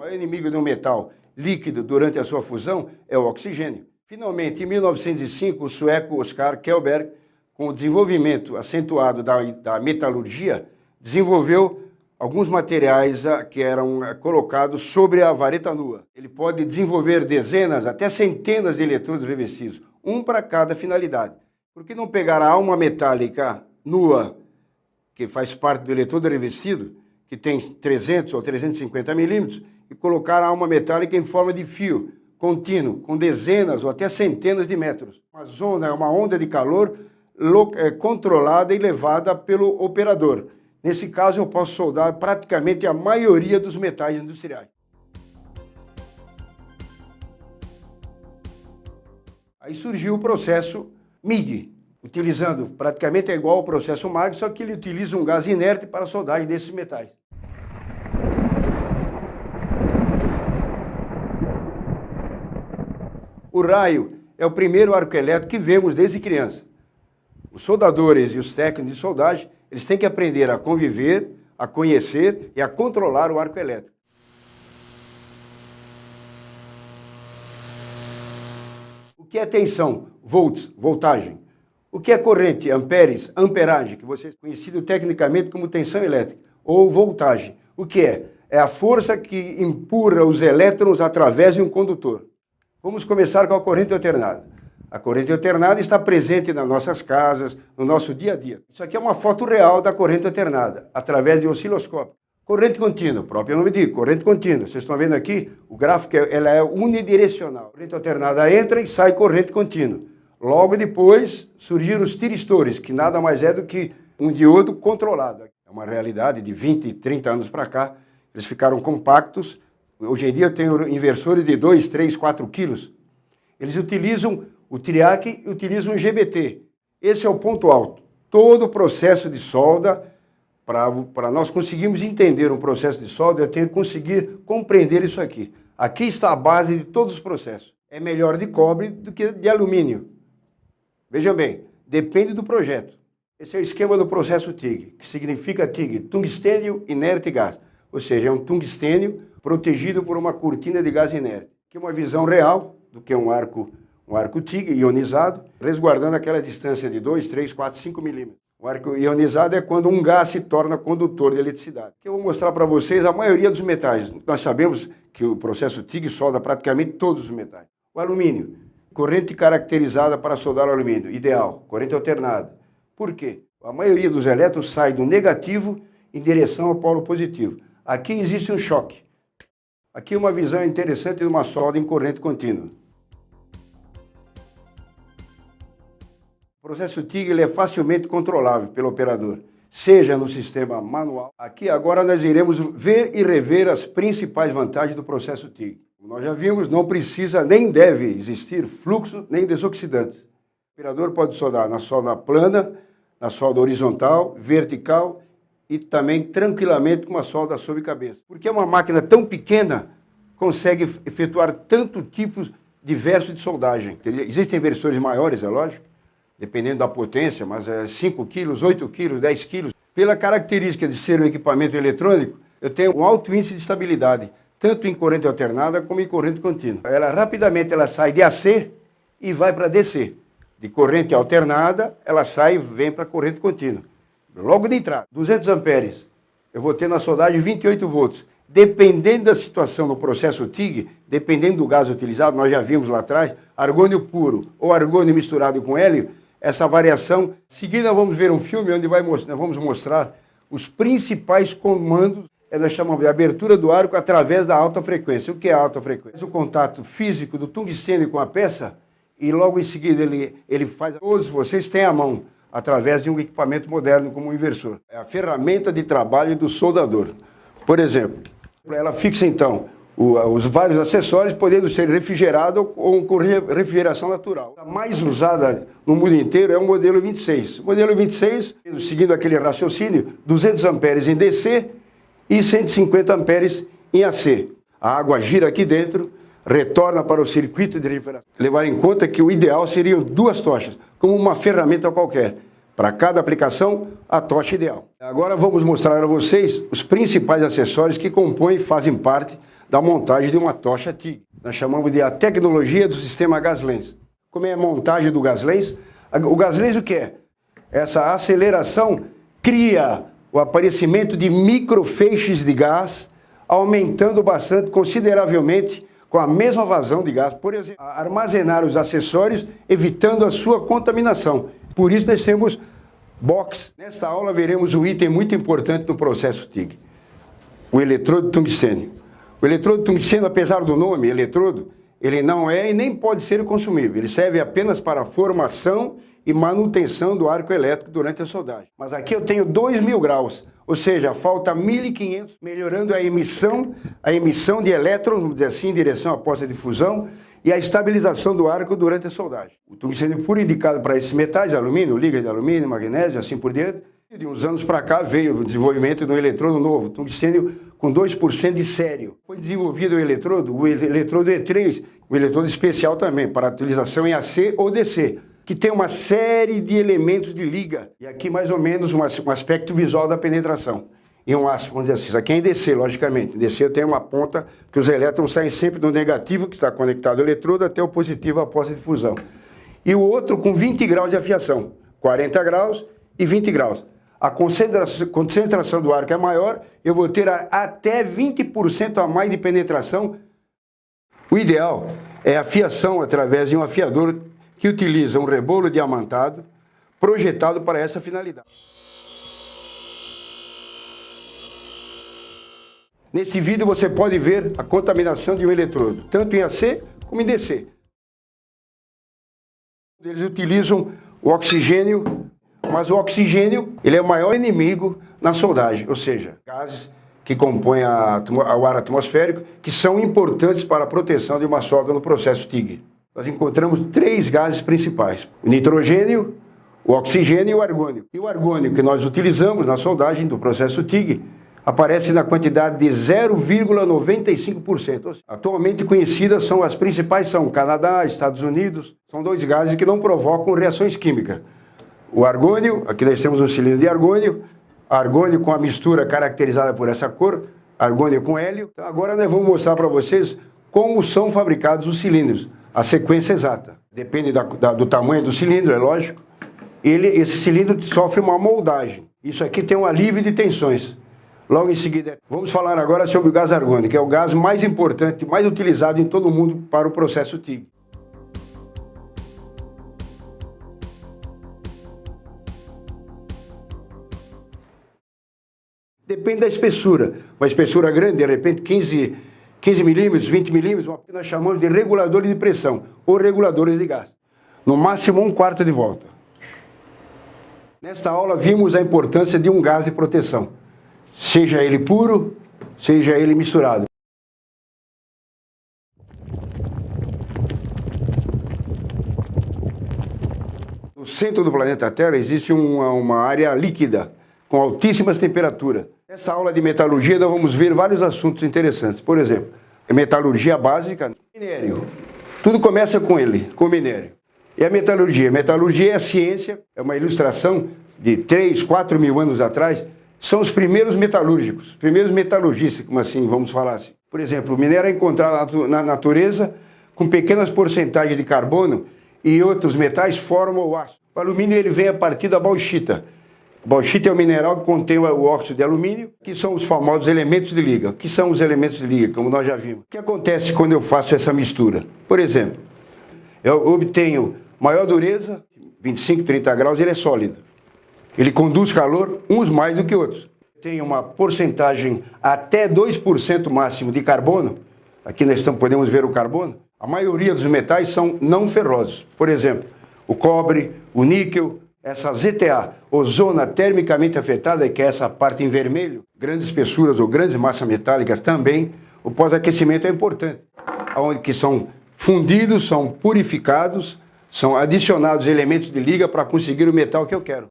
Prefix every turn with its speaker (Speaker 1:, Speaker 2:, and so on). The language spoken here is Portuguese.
Speaker 1: O maior inimigo de um metal líquido durante a sua fusão é o oxigênio. Finalmente, em 1905, o sueco Oskar Kjellberg, com o desenvolvimento acentuado da metalurgia, desenvolveu alguns materiais que eram colocados sobre a vareta nua. Ele pode desenvolver dezenas, até centenas de eletrodos revestidos, um para cada finalidade. Por que não pegar a alma metálica nua, que faz parte do eletrodo revestido, que tem 300 ou 350 milímetros, e colocar a alma metálica em forma de fio contínuo, com dezenas ou até centenas de metros. Uma zona, uma onda de calor controlada e levada pelo operador. Nesse caso, eu posso soldar praticamente a maioria dos metais industriais. Aí surgiu o processo MIG, utilizando praticamente igual ao processo MAG, só que ele utiliza um gás inerte para a soldagem desses metais. O raio é o primeiro arco elétrico que vemos desde criança. Os soldadores e os técnicos de soldagem, eles têm que aprender a conviver, a conhecer e a controlar o arco elétrico. O que é tensão? Volts, voltagem. O que é corrente? Amperes, amperagem, que você é conhecido tecnicamente como tensão elétrica, ou voltagem. O que é? É a força que empurra os elétrons através de um condutor. Vamos começar com a corrente alternada. A corrente alternada está presente nas nossas casas, no nosso dia a dia. Isso aqui é uma foto real da corrente alternada, através de osciloscópio. Corrente contínua, o próprio nome diz, corrente contínua. Vocês estão vendo aqui, o gráfico ela é unidirecional. A corrente alternada entra e sai corrente contínua. Logo depois surgiram os tiristores, que nada mais é do que um diodo controlado. É uma realidade de 20, 30 anos para cá. Eles ficaram compactos. Hoje em dia eu tenho inversores de 2, 3, 4 quilos. Eles utilizam o TRIAC e utilizam o GBT. Esse é o ponto alto. Todo o processo de solda, para nós conseguirmos entender um processo de solda, eu tenho que conseguir compreender isso aqui. Aqui está a base de todos os processos. É melhor de cobre do que de alumínio. Vejam bem, depende do projeto. Esse é o esquema do processo TIG, que significa TIG, tungstênio inerte gás. Ou seja, é um tungstênio protegido por uma cortina de gás inerte. Aqui é uma visão real do que é um arco TIG ionizado, resguardando aquela distância de 2, 3, 4, 5 milímetros. O arco ionizado é quando um gás se torna condutor de eletricidade. Aqui eu vou mostrar para vocês a maioria dos metais. Nós sabemos que o processo TIG solda praticamente todos os metais. O alumínio, corrente caracterizada para soldar o alumínio, ideal, corrente alternada. Por quê? A maioria dos elétrons sai do negativo em direção ao polo positivo. Aqui existe um choque. Aqui uma visão interessante de uma solda em corrente contínua. O processo TIG ele é facilmente controlável pelo operador, seja no sistema manual. Aqui agora nós iremos ver e rever as principais vantagens do processo TIG. Como nós já vimos, não precisa nem deve existir fluxo nem desoxidantes. O operador pode soldar na solda plana, na solda horizontal, vertical e também tranquilamente com uma solda sob cabeça. Porque uma máquina tão pequena consegue efetuar tanto tipos diversos de soldagem. Existem versões maiores, é lógico, dependendo da potência, mas é 5 quilos, 8 quilos, 10 quilos. Pela característica de ser um equipamento eletrônico, eu tenho um alto índice de estabilidade, tanto em corrente alternada como em corrente contínua. Ela rapidamente sai de AC e vai para DC. De corrente alternada, ela sai e vem para corrente contínua. Logo de entrada, 200 amperes, eu vou ter na soldagem 28 volts. Dependendo da situação no processo TIG, dependendo do gás utilizado, nós já vimos lá atrás, argônio puro ou argônio misturado com hélio, essa variação. Em seguida, vamos ver um filme onde nós vamos mostrar os principais comandos, nós chamamos de abertura do arco através da alta frequência. O que é a alta frequência? O contato físico do tungstênio com a peça e logo em seguida ele faz... Todos vocês têm à mão, através de um equipamento moderno como um inversor. É a ferramenta de trabalho do soldador. Por exemplo, ela fixa então os vários acessórios, podendo ser refrigerado ou com refrigeração natural. A mais usada no mundo inteiro é o modelo 26. O modelo 26, seguindo aquele raciocínio, 200 amperes em DC e 150 amperes em AC. A água gira aqui dentro, retorna para o circuito de refrigeração. Levar em conta que o ideal seriam 2 tochas, como uma ferramenta qualquer. Para cada aplicação, a tocha ideal. Agora vamos mostrar a vocês os principais acessórios que compõem e fazem parte da montagem de uma tocha TIG. Nós chamamos de a tecnologia do sistema Gas-Lens. Como é a montagem do Gas-Lens? O Gas-Lens o que é? Essa aceleração cria o aparecimento de microfeixes de gás, aumentando bastante, consideravelmente, com a mesma vazão de gás. Por exemplo, armazenar os acessórios, evitando a sua contaminação. Por isso nós temos box. Nesta aula veremos um item muito importante no processo TIG. O eletrodo de tungstênio. O eletrodo de tungstênio, apesar do nome, eletrodo, ele não é e nem pode ser consumível. Ele serve apenas para a formação e manutenção do arco elétrico durante a soldagem. Mas aqui eu tenho 2.000 graus, ou seja, falta 1.500, melhorando a emissão de elétrons, vamos dizer assim, em direção à poça de fusão e a estabilização do arco durante a soldagem. O tungstênio puro indicado para esses metais, alumínio, liga de alumínio, magnésio, assim por diante. De uns anos para cá veio o desenvolvimento de um eletrodo novo, tungstênio com 2% de sério. Foi desenvolvido o eletrodo E3, o eletrodo especial também, para utilização em AC ou DC, que tem uma série de elementos de liga. E aqui mais ou menos um aspecto visual da penetração. E um aço, vamos dizer assim, isso aqui é em DC, logicamente. Em DC eu tenho uma ponta que os elétrons saem sempre do negativo, que está conectado ao eletrodo, até o positivo, a poça de fusão. E o outro com 20 graus de afiação, 40 graus e 20 graus. A concentração do arco é maior, eu vou ter até 20% a mais de penetração. O ideal é a afiação através de um afiador que utiliza um rebolo diamantado projetado para essa finalidade. Nesse vídeo você pode ver a contaminação de um eletrodo, tanto em AC como em DC. Eles utilizam o oxigênio, mas o oxigênio ele é o maior inimigo na soldagem, ou seja, gases que compõem o ar atmosférico, que são importantes para a proteção de uma solda no processo TIG. Nós encontramos 3 gases principais: o nitrogênio, o oxigênio e o argônio. E o argônio que nós utilizamos na soldagem do processo TIG aparece na quantidade de 0,95%. Atualmente conhecidas são as principais, são Canadá, Estados Unidos. São 2 gases que não provocam reações químicas. O argônio, aqui nós temos um cilindro de argônio com a mistura caracterizada por essa cor, argônio com hélio. Então, agora nós vamos mostrar para vocês como são fabricados os cilindros, a sequência exata. Depende do tamanho do cilindro, é lógico. Esse cilindro sofre uma moldagem. Isso aqui tem um alívio de tensões. Logo em seguida, vamos falar agora sobre o gás argônio, que é o gás mais importante, mais utilizado em todo o mundo para o processo TIG. Depende da espessura. Uma espessura grande, de repente 15 milímetros, 20 milímetros, o que nós chamamos de reguladores de pressão ou reguladores de gás. No máximo 1/4 de volta. Nesta aula vimos a importância de um gás de proteção. Seja ele puro, seja ele misturado. No centro do planeta Terra existe uma área líquida, com altíssimas temperaturas. Nessa aula de metalurgia nós vamos ver vários assuntos interessantes. Por exemplo, a metalurgia básica, minério. Tudo começa com ele, com o minério. E a metalurgia? A metalurgia é a ciência, é uma ilustração de 3, 4 mil anos atrás. São os primeiros metalúrgicos, os primeiros metalurgistas, como assim, vamos falar assim. Por exemplo, o minério é encontrado na natureza com pequenas porcentagens de carbono e outros metais formam o aço. O alumínio ele vem a partir da bauxita. A bauxita é um mineral que contém o óxido de alumínio, que são os famosos elementos de liga. O que são os elementos de liga, como nós já vimos? O que acontece quando eu faço essa mistura? Por exemplo, eu obtenho maior dureza, 25, 30 graus, ele é sólido. Ele conduz calor, uns mais do que outros. Tem uma porcentagem até 2% máximo de carbono. Aqui nós podemos ver o carbono. A maioria dos metais são não ferrosos. Por exemplo, o cobre, o níquel, essa ZTA, ozona termicamente afetada, que é essa parte em vermelho, grandes espessuras ou grandes massas metálicas também, o pós-aquecimento é importante. Onde que são fundidos, são purificados, são adicionados elementos de liga para conseguir o metal que eu quero.